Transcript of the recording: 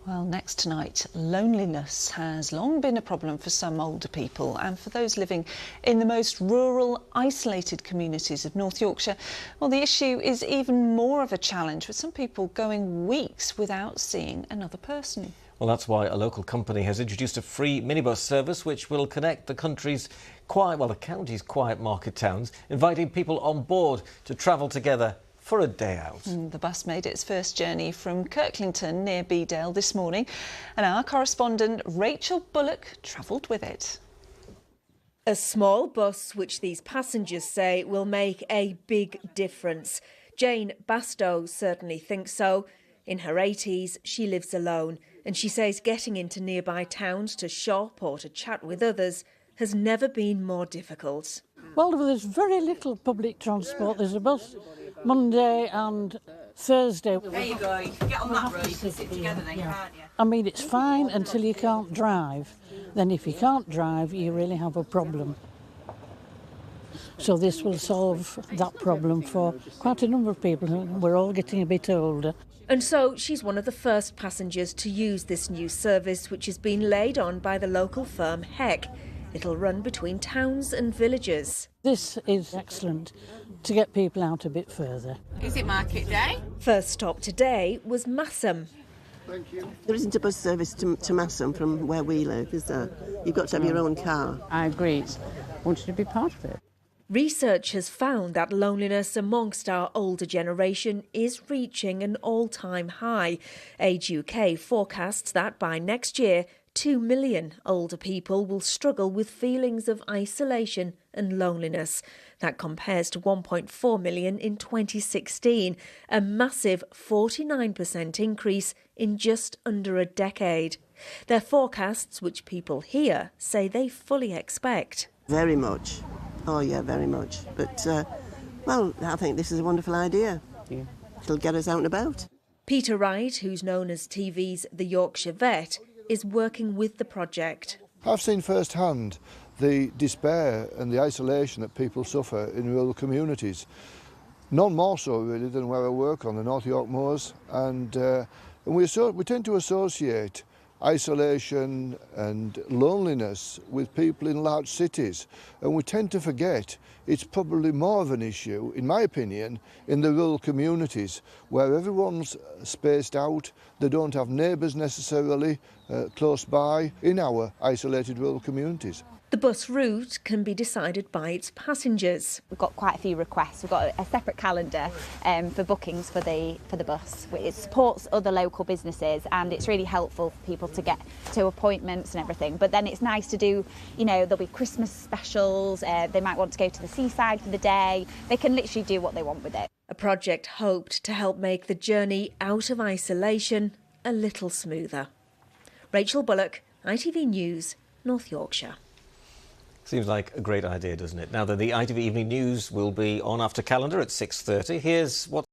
Well, next tonight, loneliness has long been a problem for some older people, and for those living in the most rural, isolated communities of North Yorkshire, well, the issue is even more of a challenge, with some people going weeks without seeing another person. Well, that's why a local company has introduced a free minibus service which will connect the county's quiet market towns, inviting people on board to travel together for a day out. The bus made its first journey from Kirklington near Bedale this morning, and our correspondent Rachel Bullock travelled with it. A small bus which these passengers say will make a big difference. Jane Bastow certainly thinks so. In her 80s, she lives alone, and she says getting into nearby towns to shop or to chat with others has never been more difficult. Well, there's very little public transport. There's a bus Monday and Thursday. There you go, you can get on that road, you can sit together then, can't you? I mean, it's fine until you can't drive. Then if you can't drive, you really have a problem. So this will solve that problem for quite a number of people. We're all getting a bit older. And so she's one of the first passengers to use this new service, which has been laid on by the local firm Heck. It'll run between towns and villages. This is excellent to get people out a bit further. Is it market day? First stop today was Massam. There isn't a bus service to Massam from where we live, is there? You've got to have your own car. I agree. I want you to be part of it. Research has found that loneliness amongst our older generation is reaching an all-time high. Age UK forecasts that by next year, 2 million older people will struggle with feelings of isolation and loneliness. That compares to 1.4 million in 2016, a massive 49% increase in just under a decade. They're forecasts which people here say they fully expect. Very much. Oh, yeah, very much. But, well, I think this is a wonderful idea. Yeah. It'll get us out and about. Peter Wright, who's known as TV's The Yorkshire Vet, is working with the project. I've seen firsthand the despair and the isolation that people suffer in rural communities. None more so, really, than where I work on the North York Moors. And we tend to associate isolation and loneliness with people in large cities, and we tend to forget it's probably more of an issue, in my opinion, in the rural communities where everyone's spaced out, they don't have neighbours necessarily close by in our isolated rural communities. The bus route can be decided by its passengers. We've got quite a few requests. We've got a separate calendar for bookings for the bus. It supports other local businesses, and it's really helpful for people to get to appointments and everything. But then it's nice to do, there'll be Christmas specials. They might want to go to the seaside for the day. They can literally do what they want with it. A project hoped to help make the journey out of isolation a little smoother. Rachel Bullock, ITV News, North Yorkshire. Seems like a great idea, doesn't it? Now that the ITV Evening News will be on after Calendar at 6:30, here's what's